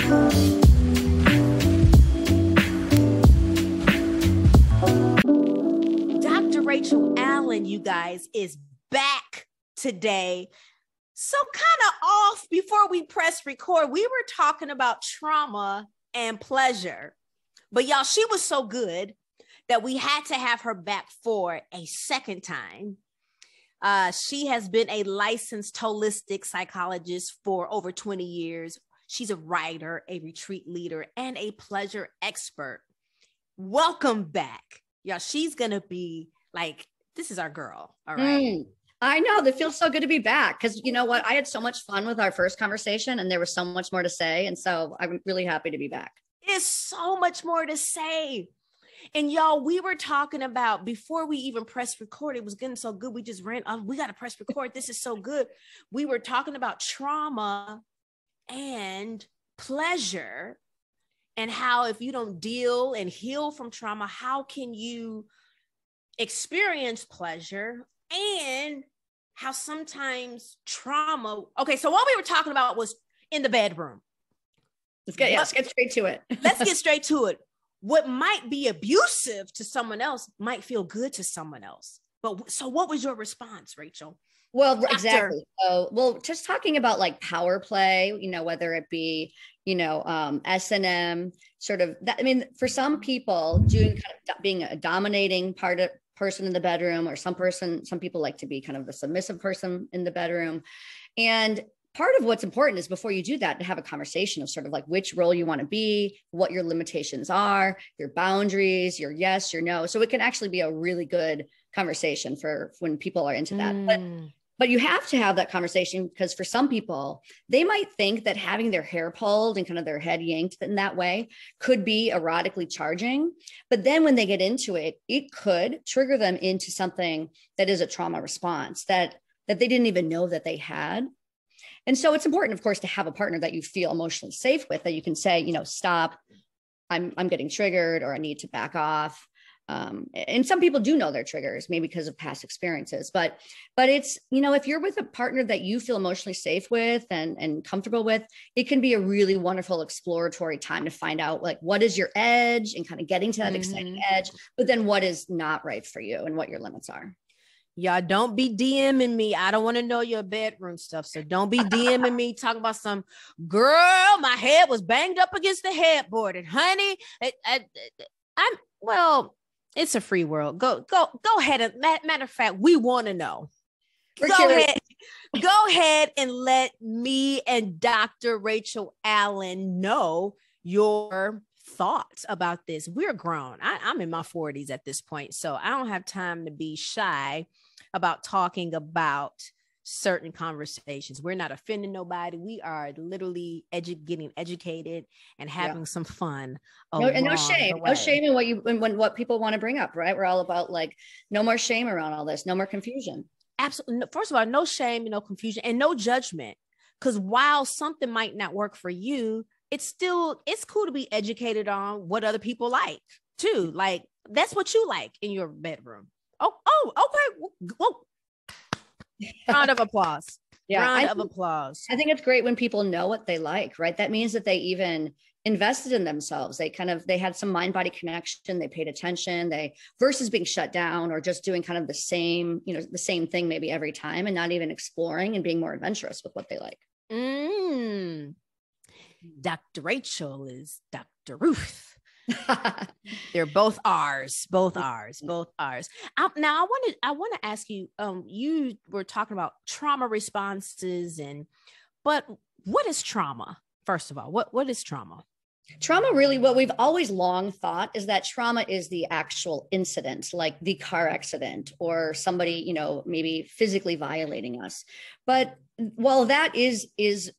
Dr. Rachel Allyn, you guys, is back today. So kind of off before we press record, we were talking about trauma and pleasure. But y'all, she was so good that we had to have her back for a second time. She has been a licensed holistic psychologist for over 20 years. She's a writer, a retreat leader, and a pleasure expert. Welcome back. Y'all, she's going to be like, this is our girl. All right. I know that feels so good to be back because you know what? I had so much fun with our first conversation and there was so much more to say. And so I'm really happy to be back. It's so much more to say. And y'all, we were talking about before we even pressed record, it was getting so good. We just ran, we got to press record. This is so good. We were talking about trauma and pleasure and how if you don't deal and heal from trauma, how can you experience pleasure and how sometimes trauma. Okay, so what we were talking about was in the bedroom. Let's get straight to it. Let's get straight to it. What might be abusive to someone else might feel good to someone else. But so what was your response, Rachel? Well, exactly. So, just talking about like power play, you know, whether it be, you know, S&M sort of that. I mean, for some people doing kind of being a dominating person in the bedroom, or some people like to be kind of the submissive person in the bedroom. And part of what's important is before you do that, to have a conversation of sort of like which role you want to be, what your limitations are, your boundaries, your yes, your no. So it can actually be a really good conversation for when people are into that. But you have to have that conversation because for some people, they might think that having their hair pulled and kind of their head yanked in that way could be erotically charging. But then when they get into it, it could trigger them into something that is a trauma response that they didn't even know that they had. And so it's important, of course, to have a partner that you feel emotionally safe with, that you can say, you know, stop, I'm getting triggered, or I need to back off. And some people do know their triggers, maybe because of past experiences, but it's, you know, if you're with a partner that you feel emotionally safe with and comfortable with, it can be a really wonderful exploratory time to find out like, what is your edge and kind of getting to that exciting edge, but then what is not right for you and what your limits are. Y'all don't be DMing me. I don't want to know your bedroom stuff. So don't be DMing me talking about some girl, my head was banged up against the headboard and honey, it's a free world. Go ahead. And matter of fact, we want to know. Go ahead and let me and Dr. Rachel Allyn know your thoughts about this. We're grown. I'm in my 40s at this point, so I don't have time to be shy about talking about certain conversations. We're not offending nobody. We are literally getting educated and having some fun. No shame in what people want to bring up, right? We're all about like, no more shame around all this, no more confusion. Absolutely. First of all, no shame, no confusion, and no judgment. Because while something might not work for you, it's cool to be educated on what other people like too. Like that's what you like in your bedroom. Oh, okay. Well, round of applause. Yeah. Round of applause. I think it's great when people know what they like, right? That means that they even invested in themselves. They had some mind body connection. They paid attention, versus being shut down or just doing kind of the same thing maybe every time and not even exploring and being more adventurous with what they like. Dr. Rachel is Dr. Ruth. They're both ours. Now I want to ask you, you were talking about trauma responses but what is trauma? First of all, what is trauma? Trauma, really, what we've always long thought is that trauma is the actual incident, like the car accident or somebody, you know, maybe physically violating us. But while that is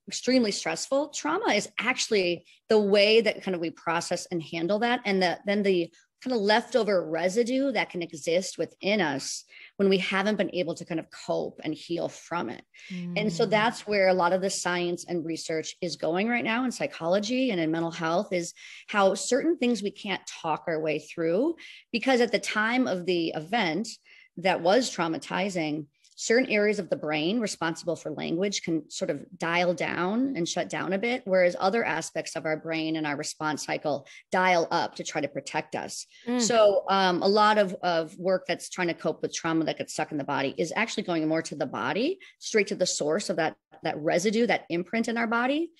extremely stressful, trauma is actually the way that kind of we process and handle that. And then the kind of leftover residue that can exist within us when we haven't been able to kind of cope and heal from it. And so that's where a lot of the science and research is going right now in psychology and in mental health, is how certain things we can't talk our way through, because at the time of the event that was traumatizing, certain areas of the brain responsible for language can sort of dial down and shut down a bit, whereas other aspects of our brain and our response cycle dial up to try to protect us. So a lot of work that's trying to cope with trauma that gets stuck in the body is actually going more to the body, straight to the source of that residue, that imprint in our body.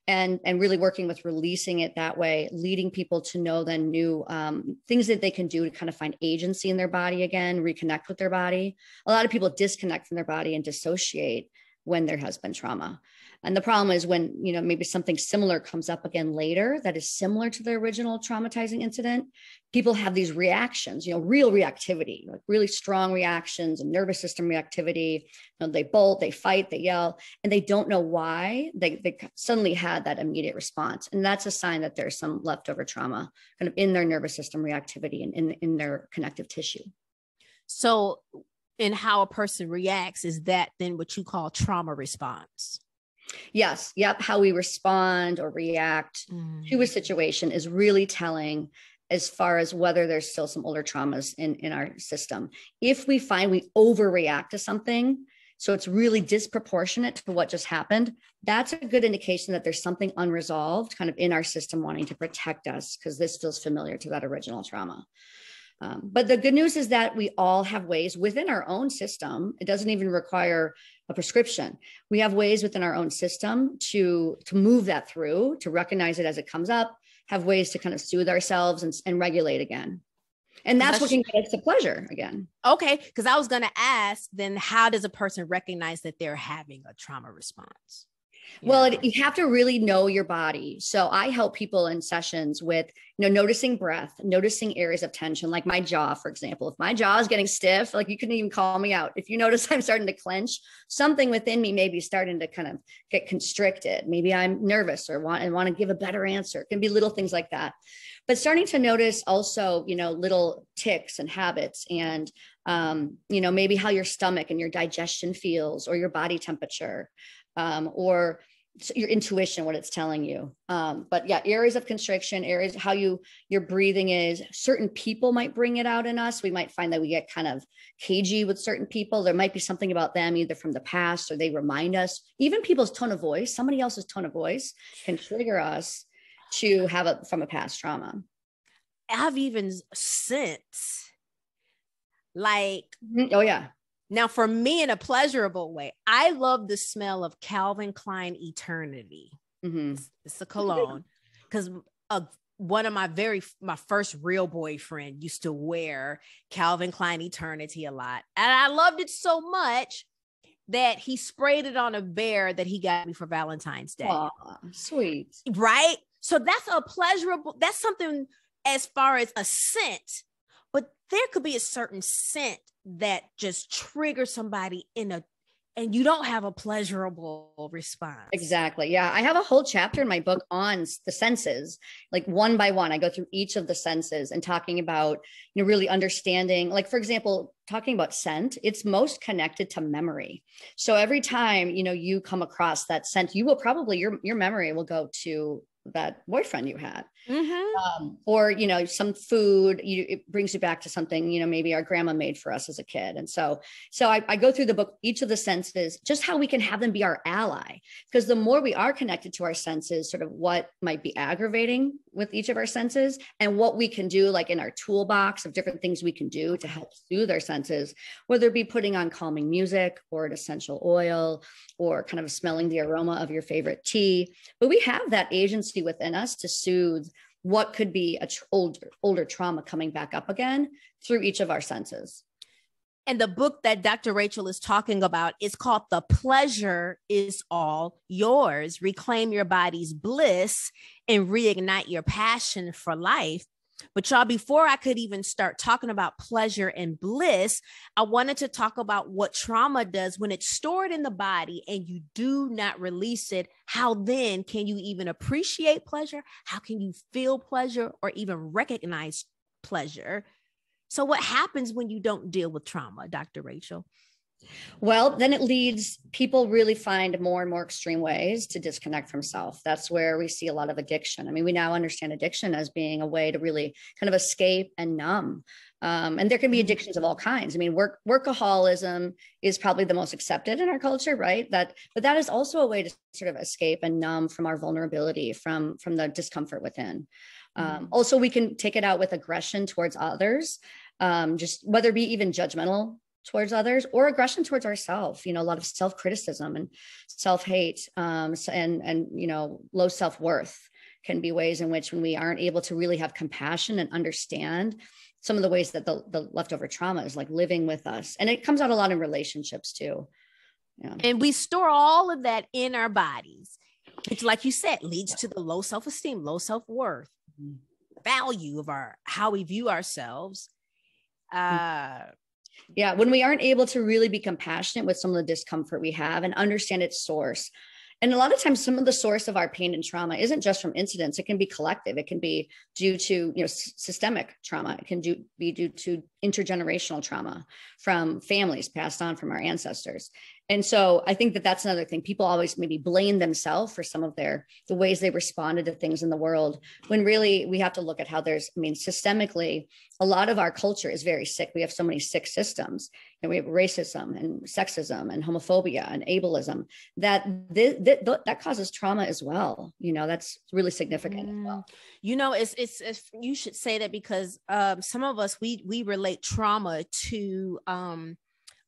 And really working with releasing it that way, leading people to know then new things that they can do to kind of find agency in their body again, reconnect with their body. A lot of people disconnect from their body and dissociate when there has been trauma. And the problem is when, maybe something similar comes up again later that is similar to the original traumatizing incident, people have these reactions, real reactivity, like really strong reactions and nervous system reactivity. They bolt, they fight, they yell, and they don't know why they suddenly had that immediate response. And that's a sign that there's some leftover trauma kind of in their nervous system reactivity and in their connective tissue. So in how a person reacts, is that then what you call trauma response? Yes. Yep. How we respond or react to a situation is really telling as far as whether there's still some older traumas in our system. If we find we overreact to something, so it's really disproportionate to what just happened, that's a good indication that there's something unresolved kind of in our system wanting to protect us because this feels familiar to that original trauma. But the good news is that we all have ways within our own system. It doesn't even require a prescription. We have ways within our own system to move that through, to recognize it as it comes up, have ways to kind of soothe ourselves and regulate again. And that's what can get us to pleasure again. Okay. Because I was going to ask, then how does a person recognize that they're having a trauma response? Well, you have to really know your body. So I help people in sessions with, noticing breath, noticing areas of tension, like my jaw, for example. If my jaw is getting stiff, like you couldn't even call me out. If you notice I'm starting to clench, something within me may be starting to kind of get constricted. Maybe I'm nervous or want to give a better answer. It can be little things like that. But starting to notice also, little tics and habits and, maybe how your stomach and your digestion feels or your body temperature. Or your intuition, what it's telling you. But yeah, areas of constriction, areas, how your breathing is. Certain people might bring it out in us. We might find that we get kind of cagey with certain people. There might be something about them either from the past or they remind us. Even people's tone of voice, somebody else's tone of voice can trigger us to have it from a past trauma. I've even sensed like, oh yeah. Now, for me, in a pleasurable way, I love the smell of Calvin Klein Eternity. It's a cologne because one of my first real boyfriend used to wear Calvin Klein Eternity a lot. And I loved it so much that he sprayed it on a bear that he got me for Valentine's Day. Aw, sweet. Right? So that's something as far as a scent, but there could be a certain scent that just triggers somebody and you don't have a pleasurable response. Exactly. Yeah. I have a whole chapter in my book on the senses, like one by one. I go through each of the senses and talking about, really understanding, like, for example, talking about scent, it's most connected to memory. So every time, you come across that scent, you will probably, your memory will go to that boyfriend you had. Or, some food, it brings you back to something, maybe our grandma made for us as a kid. And so I go through the book, each of the senses, just how we can have them be our ally, because the more we are connected to our senses, sort of what might be aggravating with each of our senses and what we can do, like in our toolbox of different things we can do to help soothe our senses, whether it be putting on calming music or an essential oil or kind of smelling the aroma of your favorite tea. But we have that agency within us to soothe what could be a older trauma coming back up again through each of our senses. And the book that Dr. Rachel is talking about is called The Pleasure is All Yours. Reclaim your body's bliss and reignite your passion for life. But y'all, before I could even start talking about pleasure and bliss, I wanted to talk about what trauma does when it's stored in the body and you do not release it. How then can you even appreciate pleasure? How can you feel pleasure or even recognize pleasure? So what happens when you don't deal with trauma, Dr. Rachel? Well, then it leads people really find more and more extreme ways to disconnect from self. That's where we see a lot of addiction. I mean, we now understand addiction as being a way to really kind of escape and numb. And there can be addictions of all kinds. I mean, workaholism is probably the most accepted in our culture, right? But that is also a way to sort of escape and numb from our vulnerability, from the discomfort within. Also, we can take it out with aggression towards others, just whether it be even judgmental towards others or aggression towards ourselves. You know, a lot of self-criticism and self-hate, and low self-worth can be ways in which, when we aren't able to really have compassion and understand some of the ways that the leftover trauma is like living with us. And it comes out a lot in relationships too. Yeah. And we store all of that in our bodies, which, like you said, leads to the low self-esteem, low self-worth, value of how we view ourselves. Yeah, when we aren't able to really be compassionate with some of the discomfort we have and understand its source. And a lot of times, some of the source of our pain and trauma isn't just from incidents. It can be collective. It can be due to, systemic trauma. It can be due to intergenerational trauma from families passed on from our ancestors. And so I think that that's another thing. People always maybe blame themselves for some of the ways they responded to things in the world, when really we have to look at how systemically, a lot of our culture is very sick. We have so many sick systems, and we have racism and sexism and homophobia and ableism that causes trauma as well. That's really significant as well. It's you should say that, because some of us, we relate trauma to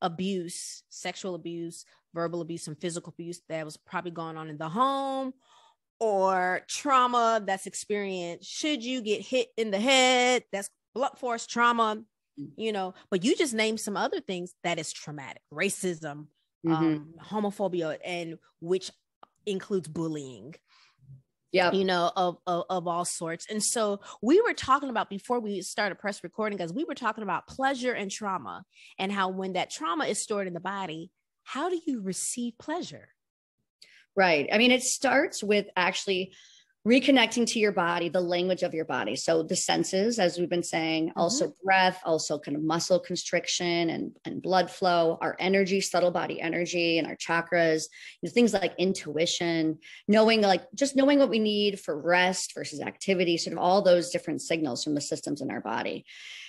abuse, sexual abuse, verbal abuse, and physical abuse that was probably going on in the home, or trauma that's experienced should you get hit in the head. That's blunt force trauma, but you just named some other things that is traumatic: racism, homophobia, and which includes bullying. Yeah, of all sorts. And so we were talking about, before we started press recording, because we were talking about pleasure and trauma, and how when that trauma is stored in the body, how do you receive pleasure? Right. I mean, it starts with actually reconnecting to your body, the language of your body. So the senses, as we've been saying, also breath, also kind of muscle constriction and blood flow, our energy, subtle body energy, and our chakras, things like intuition, knowing what we need for rest versus activity, sort of all those different signals from the systems in our body.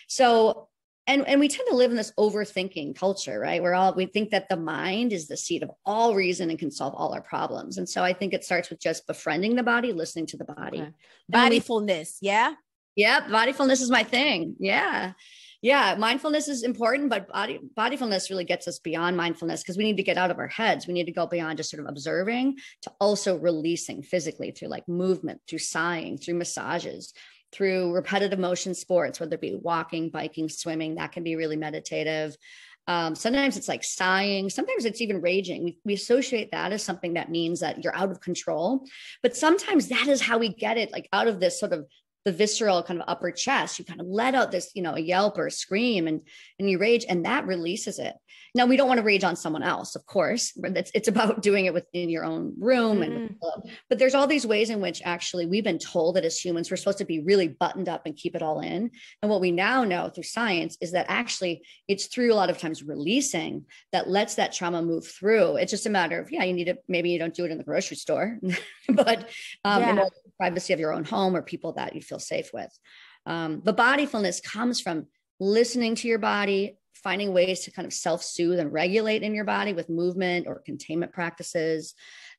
So And we tend to live in this overthinking culture, right? We think that the mind is the seat of all reason and can solve all our problems. And so I think it starts with just befriending the body, listening to the body. Okay. Bodyfulness. Yeah. Yeah. Bodyfulness is my thing. Yeah. Yeah. Mindfulness is important, but bodyfulness really gets us beyond mindfulness, because we need to get out of our heads. We need to go beyond just sort of observing to also releasing physically through like movement, through sighing, through massages, through repetitive motion sports, whether it be walking, biking, swimming. That can be really meditative. Sometimes it's like sighing. Sometimes it's even raging. We associate that as something that means that you're out of control. But sometimes that is how we get it, like out of this sort of the visceral kind of upper chest. You kind of let out this, a yelp or a scream, and you rage, and that releases it. Now, we don't want to rage on someone else, of course, but it's about doing it within your own room. But there's all these ways in which actually we've been told that as humans, we're supposed to be really buttoned up and keep it all in. And what we now know through science is that actually it's through a lot of times releasing that lets that trauma move through. It's just a matter of, maybe you don't do it in the grocery store, but in the privacy of your own home or people that you feel safe with. But bodyfulness comes from listening to your body, finding ways to kind of self-soothe and regulate in your body with movement or containment practices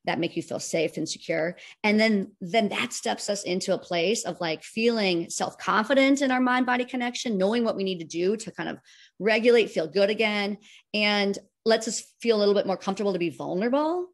that make you feel safe and secure. And then that steps us into a place of like feeling self-confident in our mind-body connection, knowing what we need to do to kind of regulate, feel good again, and lets us feel a little bit more comfortable to be vulnerable.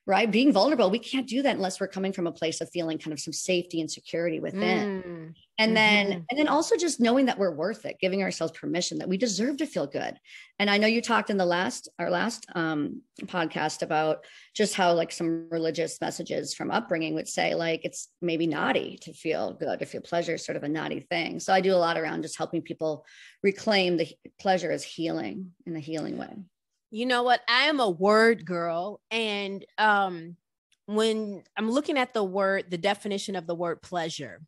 Right? Being vulnerable, we can't do that unless we're coming from a place of feeling kind of some safety and security within. And then also just knowing that we're worth it, giving ourselves permission that we deserve to feel good. And I know you talked in our last podcast about just how like some religious messages from upbringing would say like it's maybe naughty to feel good, to feel pleasure is sort of a naughty thing. So I do a lot around just helping people reclaim the pleasure as healing in a healing way. You know what? I am a word girl. And when I'm looking at the definition of the word pleasure,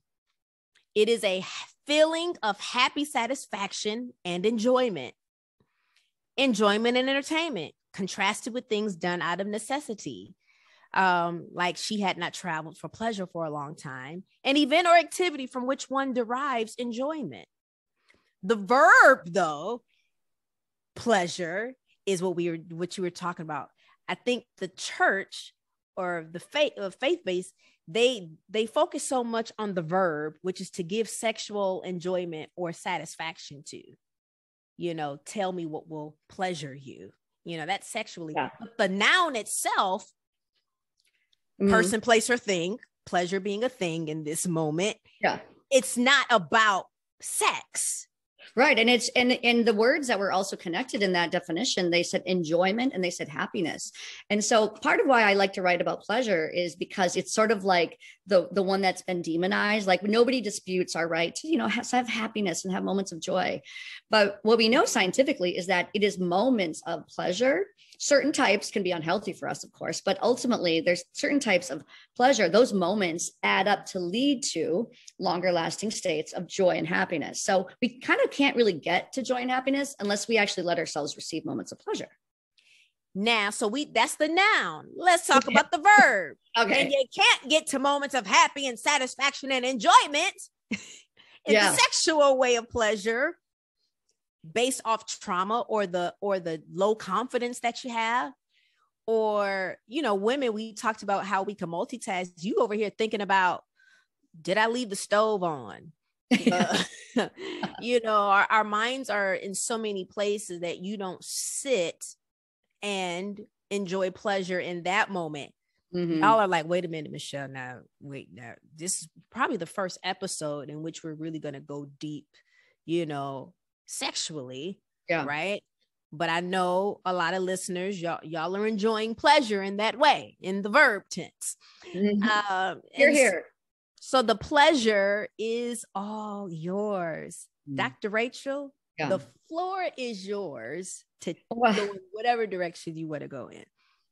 it is a feeling of happy satisfaction and enjoyment and entertainment, contrasted with things done out of necessity. Like she had not traveled for pleasure for a long time, an event or activity from which one derives enjoyment. The verb, though, pleasure, is what you were talking about. I think the church or the faith-based, they focus so much on the verb, which is to give sexual enjoyment or satisfaction to, tell me what will pleasure you, that's sexually. Yeah. But the noun itself, person, place, or thing, pleasure being a thing in this moment. Yeah. It's not about sex. Right. And it's, and the words that were also connected in that definition, they said enjoyment and they said happiness. And so part of why I like to write about pleasure is because it's sort of like the one that's been demonized. Like nobody disputes our right to, have happiness and have moments of joy. But what we know scientifically is that it is moments of pleasure. Certain types can be unhealthy for us, of course, but ultimately there's certain types of pleasure. Those moments add up to lead to longer lasting states of joy and happiness. So we kind of can't really get to joy and happiness unless we actually let ourselves receive moments of pleasure. Now, so that's the noun. Let's talk about the verb. Okay. And you can't get to moments of happy and satisfaction and enjoyment in the sexual way of pleasure based off trauma or the low confidence that you have, or women, we talked about how we can multitask. You over here thinking about, did I leave the stove on? Our minds are in so many places that you don't sit and enjoy pleasure in that moment. Y'all are like, wait a minute, Michelle, now this is probably the first episode in which we're really going to go deep, sexually, right? But I know a lot of listeners, y'all are enjoying pleasure in that way, in the verb tense. You're here. So the pleasure is all yours. Dr. Rachel, the floor is yours to go in whatever direction you want to go in.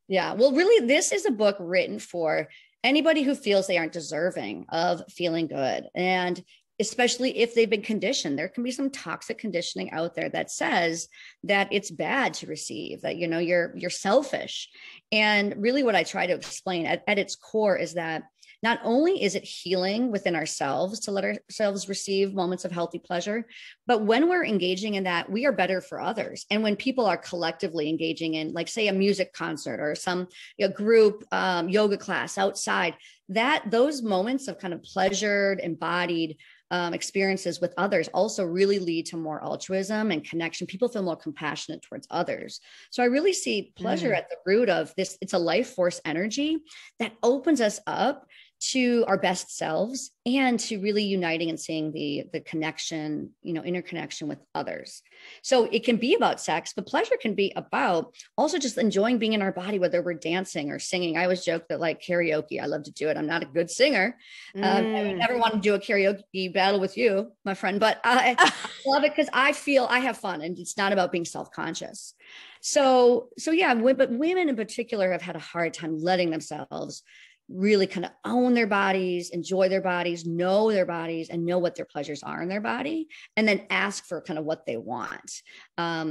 Yeah, well, really, this is a book written for anybody who feels they aren't deserving of feeling good. And especially if they've been conditioned, there can be some toxic conditioning out there that says that it's bad to receive, that, you're selfish. And really what I try to explain at its core is that not only is it healing within ourselves to let ourselves receive moments of healthy pleasure, but when we're engaging in that, we are better for others. And when people are collectively engaging in, like, say, a music concert or some group yoga class outside, those moments of kind of pleasured, embodied experiences with others also really lead to more altruism and connection. People feel more compassionate towards others. So I really see pleasure at the root of this. It's a life force energy that opens us up to our best selves and to really uniting and seeing the connection, interconnection with others. So it can be about sex, but pleasure can be about also just enjoying being in our body, whether we're dancing or singing. I always joke that, like, karaoke, I love to do it. I'm not a good singer. I would never want to do a karaoke battle with you, my friend, but I love it because I feel I have fun and it's not about being self-conscious. So yeah, but women in particular have had a hard time letting themselves really kind of own their bodies, enjoy their bodies, know their bodies, and know what their pleasures are in their body, and then ask for kind of what they want,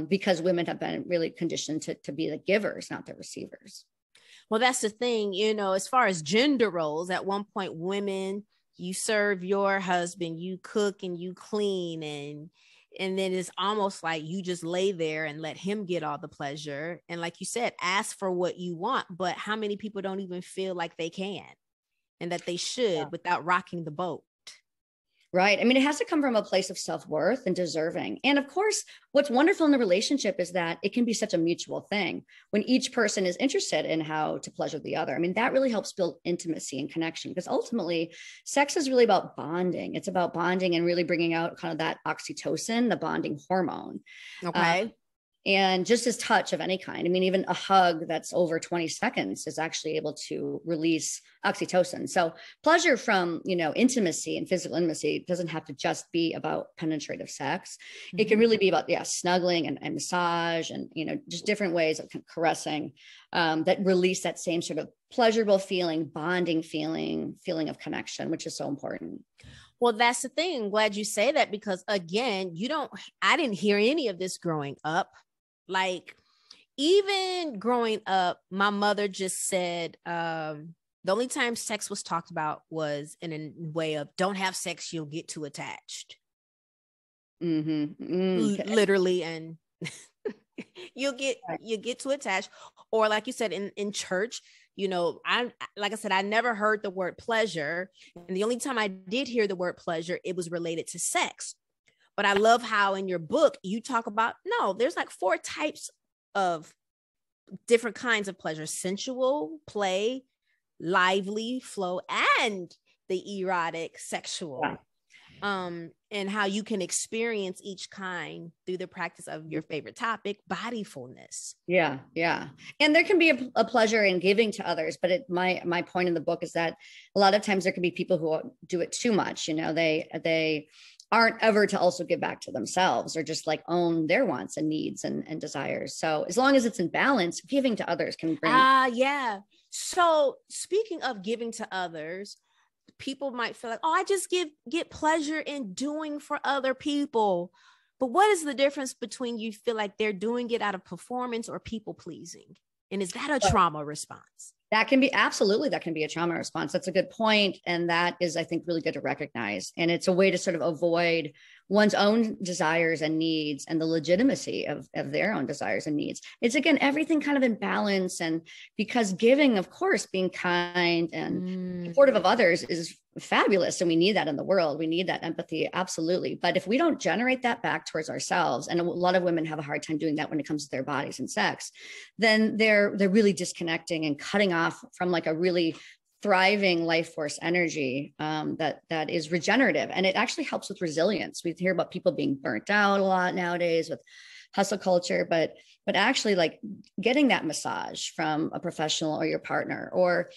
because women have been really conditioned to be the givers, not the receivers. Well, that's the thing, as far as gender roles, at one point, women, you serve your husband, you cook and you clean, and then it's almost like you just lay there and let him get all the pleasure. And like you said, ask for what you want, but how many people don't even feel like they can and that they should without rocking the boat? Right. I mean, it has to come from a place of self-worth and deserving. And of course, what's wonderful in the relationship is that it can be such a mutual thing when each person is interested in how to pleasure the other. I mean, that really helps build intimacy and connection, because ultimately sex is really about bonding. It's about bonding and really bringing out kind of that oxytocin, the bonding hormone. Okay. And just as touch of any kind. I mean, even a hug that's over 20 seconds is actually able to release oxytocin. So pleasure from, intimacy and physical intimacy doesn't have to just be about penetrative sex. It can really be about, snuggling and massage and, just different ways of caressing that release that same sort of pleasurable feeling, bonding feeling of connection, which is so important. Well, that's the thing. I'm glad you say that, because again, I didn't hear any of this growing up. Like, even growing up, my mother just said, the only time sex was talked about was in a way of don't have sex, you'll get too attached. Literally, and you get too attached. Or like you said, in church, you know, like I said, I never heard the word pleasure. And the only time I did hear the word pleasure, it was related to sex. But I love how in your book you talk about, no, there's like 4 types of different kinds of pleasure: sensual, play, lively, flow, and the erotic, sexual. Yeah. And how you can experience each kind through the practice of your favorite topic, bodyfulness. Yeah. And there can be a pleasure in giving to others, but my point in the book is that a lot of times there can be people who do it too much. You know, they aren't ever to also give back to themselves, or just like own their wants and needs and desires. So as long as it's in balance, giving to others can bring. Yeah. So speaking of giving to others, people might feel like, oh, I just get pleasure in doing for other people. But what is the difference between you feel like they're doing it out of performance or people pleasing? And is that a trauma response? That can be a trauma response. That's a good point. And that is, I think, really good to recognize. And it's a way to sort of avoid one's own desires and needs and the legitimacy of their own desires and needs. It's, again, everything kind of in balance. And because giving, of course, being kind and supportive of others is fabulous. And we need that in the world. We need that empathy. Absolutely. But if we don't generate that back towards ourselves, and a lot of women have a hard time doing that when it comes to their bodies and sex, then they're really disconnecting and cutting off from like a really thriving life force energy that is regenerative. And it actually helps with resilience. We hear about people being burnt out a lot nowadays with hustle culture, but actually like getting that massage from a professional or your partner, or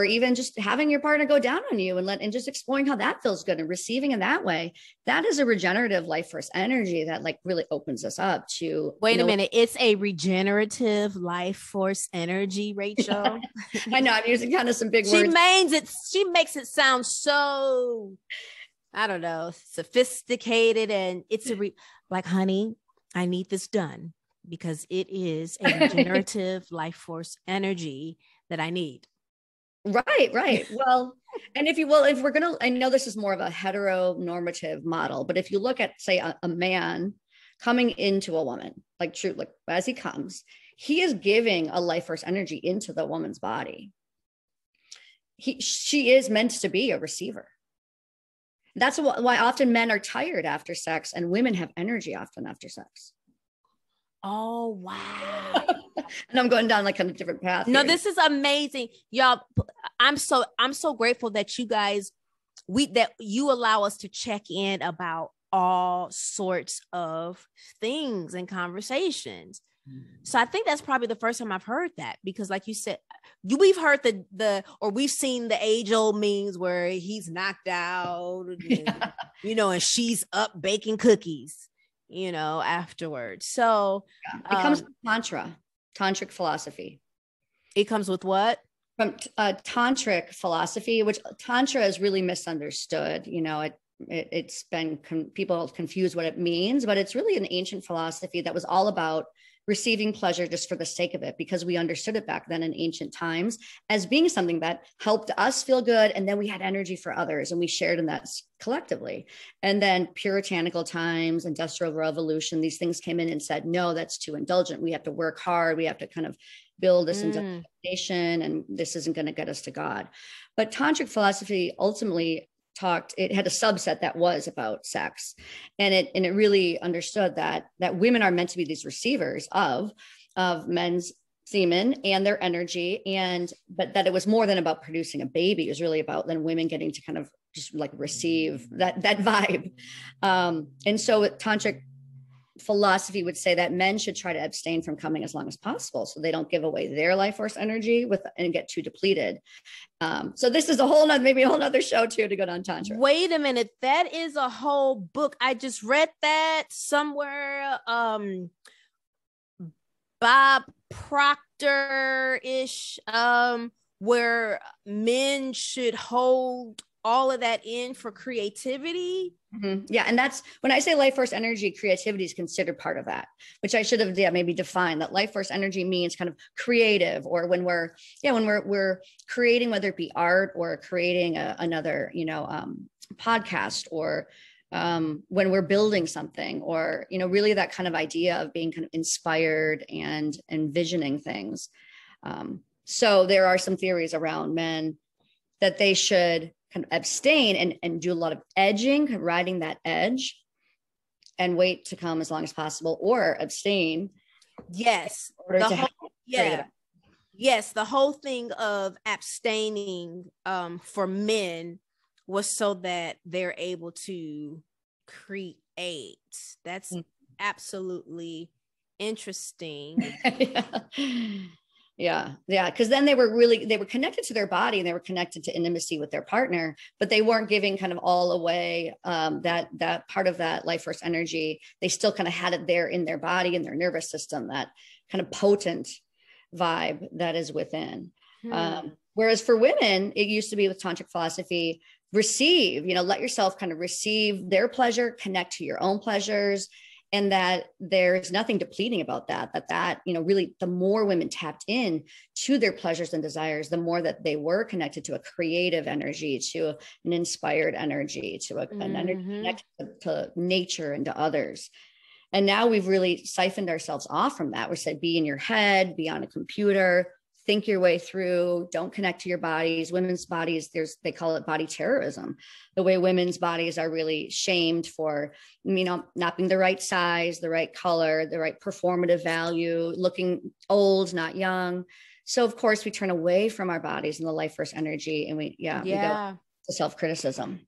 even just having your partner go down on you and just exploring how that feels good and receiving in that way. That is a regenerative life force energy that like really opens us up to. Wait a minute. It's a regenerative life force energy, Rachel. I know I'm using kind of some big words. She makes it sound so, I don't know, sophisticated. And it's like, honey, I need this done because it is a regenerative life force energy that I need. Right. Well, and if we're going to, I know this is more of a heteronormative model, but if you look at, say, a man coming into a woman, like true, like as he comes, he is giving a life force energy into the woman's body. She is meant to be a receiver. That's why often men are tired after sex and women have energy often after sex. Oh, wow. And I'm going down like kind of different path. No, this is amazing. Y'all, I'm so grateful that you guys, that you allow us to check in about all sorts of things and conversations. So I think that's probably the first time I've heard that, because like you said, we've heard or we've seen the age old memes where he's knocked out, and, and she's up baking cookies, afterwards. So it comes from tantric philosophy. It comes with what? From tantric philosophy, which tantra is really misunderstood. It's been people confuse what it means, but it's really an ancient philosophy that was all about receiving pleasure just for the sake of it, because we understood it back then in ancient times as being something that helped us feel good. And then we had energy for others and we shared in that collectively. And then puritanical times, industrial revolution, these things came in and said, no, that's too indulgent. We have to work hard. We have to kind of build this nation, and this isn't going to get us to God. But tantric philosophy ultimately it had a subset that was about sex, and it really understood that women are meant to be these receivers of men's semen and their energy, but that it was more than about producing a baby. It was really about then women getting to kind of just like receive that vibe. And so tantric philosophy would say that men should try to abstain from coming as long as possible, so they don't give away their life force energy and get too depleted. So this is maybe a whole nother show too, to go down tantra. Wait a minute. That is a whole book. I just read that somewhere. Bob Proctor-ish, where men should hold all of that in for creativity. Mm-hmm. Yeah. And that's when I say life force energy, creativity is considered part of that, which I should have maybe defined that life force energy means kind of creative, or when we're creating, whether it be art or creating another, podcast, or when we're building something, or, really that kind of idea of being kind of inspired and envisioning things. So there are some theories around men that they should kind of abstain and do a lot of edging, riding that edge, and wait to come as long as possible, or abstain. Yes. Yes. The whole thing of abstaining for men was so that they're able to create. That's absolutely interesting. Yeah. Because then they were connected to their body, and they were connected to intimacy with their partner, but they weren't giving kind of all away that part of that life force energy. They still kind of had it there in their body, in their nervous system, that kind of potent vibe that is within. Whereas for women, it used to be with tantric philosophy, receive, let yourself kind of receive their pleasure, connect to your own pleasures. And that there's nothing depleting about that, really, the more women tapped in to their pleasures and desires, the more that they were connected to a creative energy, to an inspired energy, to an energy connected to nature and to others. And now we've really siphoned ourselves off from that. We said, be in your head, be on a computer, think your way through, don't connect to your bodies. Women's bodies, they call it body terrorism. The way women's bodies are really shamed for, not being the right size, the right color, the right performative value, looking old, not young. So of course we turn away from our bodies and the life force energy, and we go to self-criticism.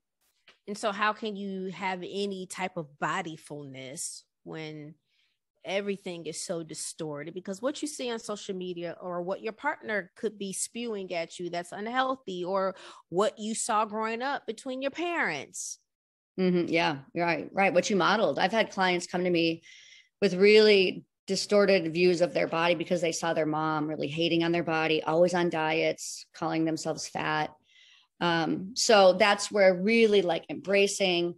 And so how can you have any type of bodyfulness when everything is so distorted? Because what you see on social media, or what your partner could be spewing at you that's unhealthy, or what you saw growing up between your parents. Yeah, right. What you modeled. I've had clients come to me with really distorted views of their body because they saw their mom really hating on their body, always on diets, calling themselves fat. So that's where really embracing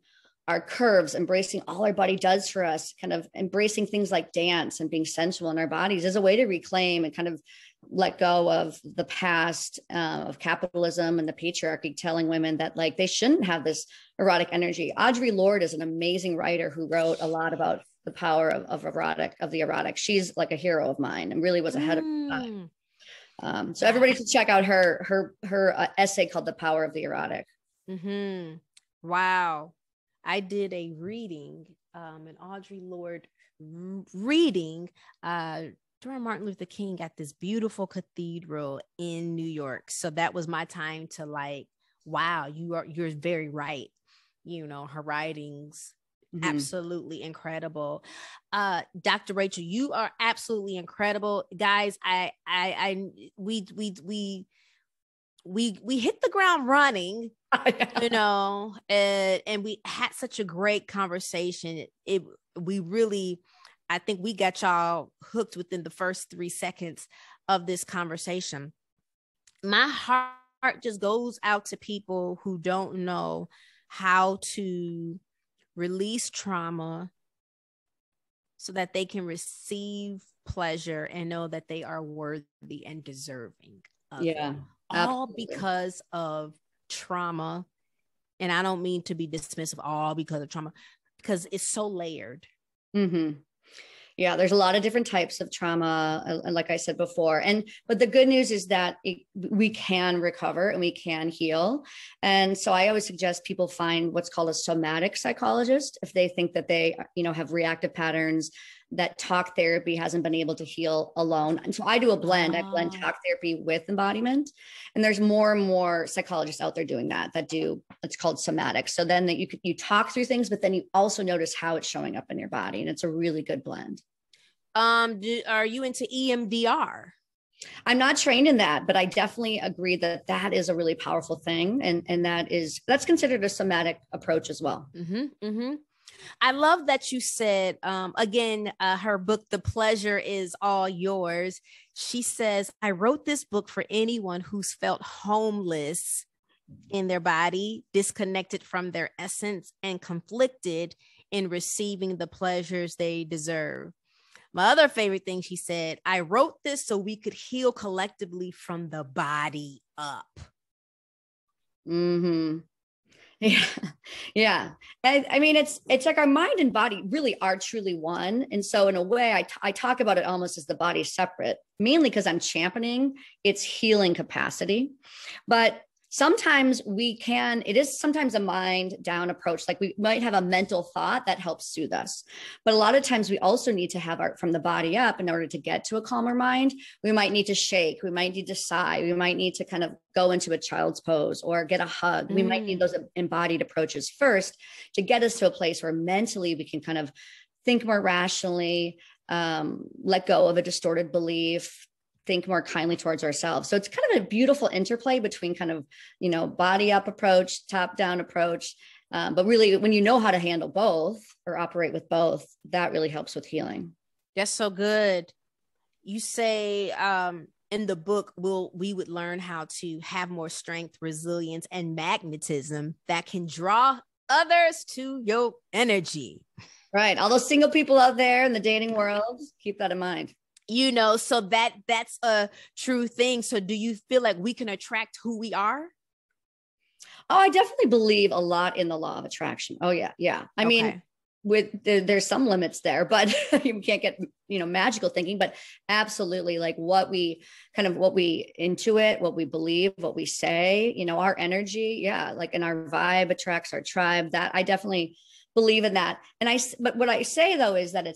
our curves, embracing all our body does for us, kind of embracing things like dance and being sensual in our bodies is a way to reclaim and kind of let go of the past of capitalism and the patriarchy telling women that they shouldn't have this erotic energy. Audre Lorde is an amazing writer who wrote a lot about the power of the erotic. She's like a hero of mine and really was ahead of her time. So everybody should check out her essay called The Power of the Erotic. Wow. I did a reading, an Audre Lorde reading during Martin Luther King at this beautiful cathedral in New York. So that was my time to wow, you're very right. Her writings, absolutely incredible. Dr. Rachel, you are absolutely incredible. Guys, we hit the ground running. And we had such a great conversation. I think we got y'all hooked within the first 3 seconds of this conversation. My heart just goes out to people who don't know how to release trauma so that they can receive pleasure and know that they are worthy and deserving of it. All because of trauma. And I don't mean to be dismissive, all because of trauma, because it's so layered. Yeah, there's a lot of different types of trauma, like I said before. But the good news is that we can recover and we can heal. And so I always suggest people find what's called a somatic psychologist if they think that they, have reactive patterns that talk therapy hasn't been able to heal alone. And so I do a blend. I blend talk therapy with embodiment. And there's more and more psychologists out there doing that do, it's called somatic. So then that you talk through things, but then you also notice how it's showing up in your body. And it's a really good blend. Are you into EMDR? I'm not trained in that, but I definitely agree that is a really powerful thing. And that's considered a somatic approach as well. I love that you said, again, her book, The Pleasure Is All Yours. She says, I wrote this book for anyone who's felt homeless in their body, disconnected from their essence, and conflicted in receiving the pleasures they deserve. My other favorite thing she said, I wrote this so we could heal collectively from the body up. Mm-hmm. Yeah. Yeah. I mean, it's like our mind and body really are truly one. And so in a way, I talk about it almost as the body separate, mainly because I'm championing its healing capacity. But sometimes it is sometimes a mind down approach. Like we might have a mental thought that helps soothe us. But a lot of times we also need to have art from the body up in order to get to a calmer mind. We might need to shake. We might need to sigh. We might need to kind of go into a child's pose or get a hug. We might need those embodied approaches first to get us to a place where mentally we can kind of think more rationally, let go of a distorted belief, think more kindly towards ourselves. So it's kind of a beautiful interplay between kind of, body up approach, top down approach. But really, when you know how to handle both or operate with both, that really helps with healing. That's so good. You say in the book, we would learn how to have more strength, resilience, and magnetism that can draw others to your energy. Right. All those single people out there in the dating world, keep that in mind. So that's a true thing. So do you feel like we can attract who we are? Oh, I definitely believe a lot in the law of attraction. Oh yeah. Yeah. I mean, there's some limits there, but you can't get, magical thinking, but absolutely like what we intuit, what we believe, what we say, our energy. Yeah. Like, and our vibe attracts our tribe. That I definitely believe in that. But what I say though, is that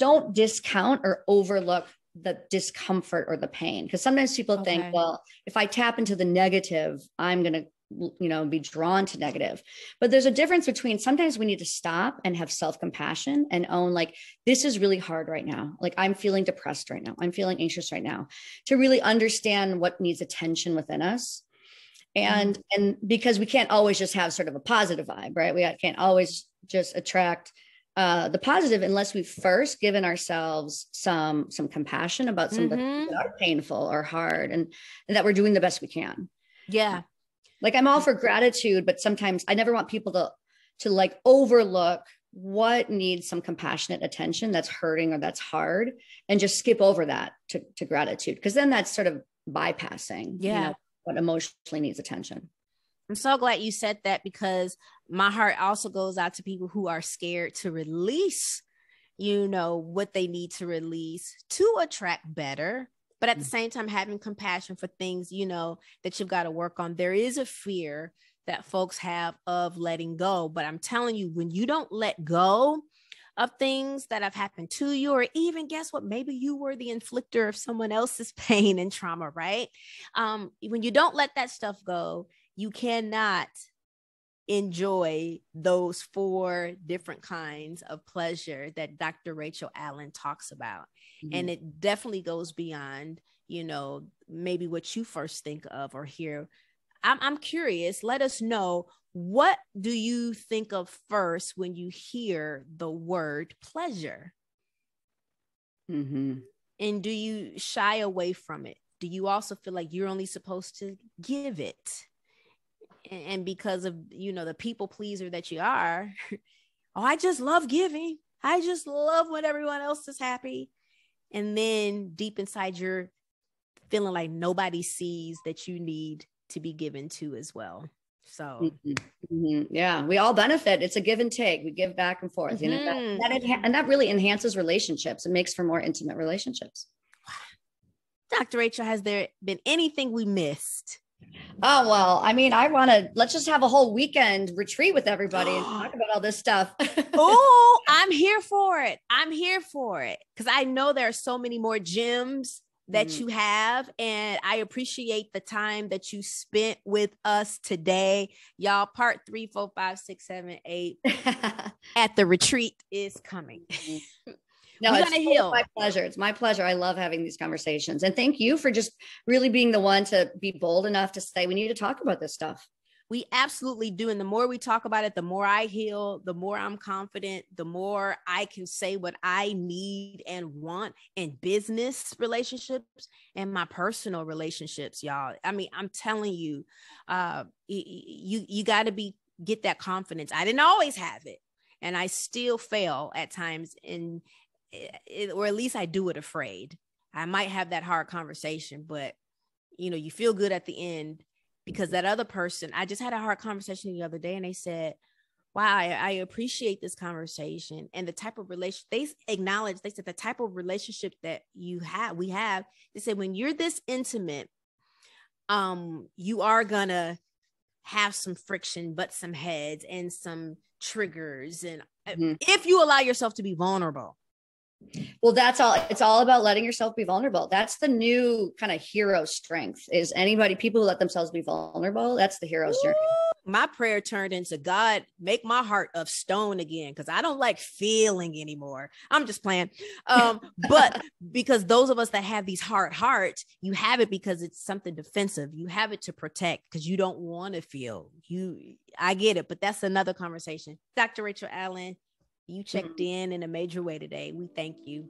don't discount or overlook the discomfort or the pain. Because sometimes people think, well, if I tap into the negative, I'm going to, be drawn to negative. But there's a difference between sometimes we need to stop and have self-compassion and own, like, this is really hard right now. Like, I'm feeling depressed right now. I'm feeling anxious right now, to really understand what needs attention within us. And because we can't always just have sort of a positive vibe, right? We can't always just attract the positive unless we've first given ourselves some compassion about some of the things that are painful or hard, and that we're doing the best we can. Yeah. Like, I'm all for gratitude, but sometimes I never want people to like overlook what needs some compassionate attention that's hurting or that's hard, and just skip over that to gratitude. Because then that's sort of bypassing, what emotionally needs attention. I'm so glad you said that, because my heart also goes out to people who are scared to release, what they need to release to attract better. But at the same time, having compassion for things, that you've got to work on. There is a fear that folks have of letting go. But I'm telling you, when you don't let go of things that have happened to you, or even, guess what, maybe you were the inflictor of someone else's pain and trauma, right? When you don't let that stuff go, you cannot enjoy those 4 different kinds of pleasure that Dr. Rachel Allyn talks about. And it definitely goes beyond, maybe what you first think of or hear. I'm curious, let us know, what do you think of first when you hear the word pleasure? And do you shy away from it? Do you also feel like you're only supposed to give it? And because of, the people pleaser that you are, I just love giving. I just love when everyone else is happy. And then deep inside, you're feeling like nobody sees that you need to be given to as well. So, yeah, we all benefit. It's a give and take. We give back and forth, and that really enhances relationships. It makes for more intimate relationships. Dr. Rachel, has there been anything we missed? Oh, well, I mean, let's just have a whole weekend retreat with everybody and talk about all this stuff. Oh, I'm here for it. Because I know there are so many more gems that you have, and I appreciate the time that you spent with us today. Y'all, part 3, 4, 5, 6, 7, 8 at the retreat is coming. No, it's my pleasure. It's my pleasure. I love having these conversations. And thank you for just really being the one to be bold enough to say, we need to talk about this stuff. We absolutely do. And the more we talk about it, the more I heal, the more I'm confident, the more I can say what I need and want in business relationships and my personal relationships, y'all. I mean, I'm telling you, you got to get that confidence. I didn't always have it, and I still fail at times, or at least I do it afraid. I might have that hard conversation, but you feel good at the end. Because that other person, I just had a hard conversation the other day, and they said, wow, I appreciate this conversation and the type of relationship they acknowledged. They said the type of relationship that we have, they said, when you're this intimate, you are gonna have some friction, but some heads and some triggers. And if you allow yourself to be vulnerable. Well, that's all. It's all about letting yourself be vulnerable. That's the new kind of hero strength. Is people who let themselves be vulnerable. That's the hero strength. My prayer turned into, God, make my heart of stone again, because I don't like feeling anymore. I'm just playing. But because those of us that have these hard hearts, you have it because it's something defensive. You have it to protect because you don't want to feel. I get it, but that's another conversation. Dr. Rachel Allyn, you checked in a major way today. We thank you.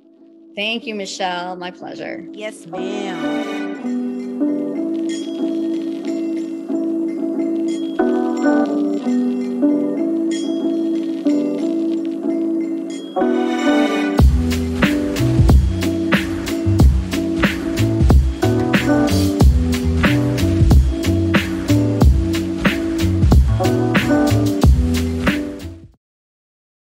Thank you, Michelle. My pleasure. Yes, ma'am.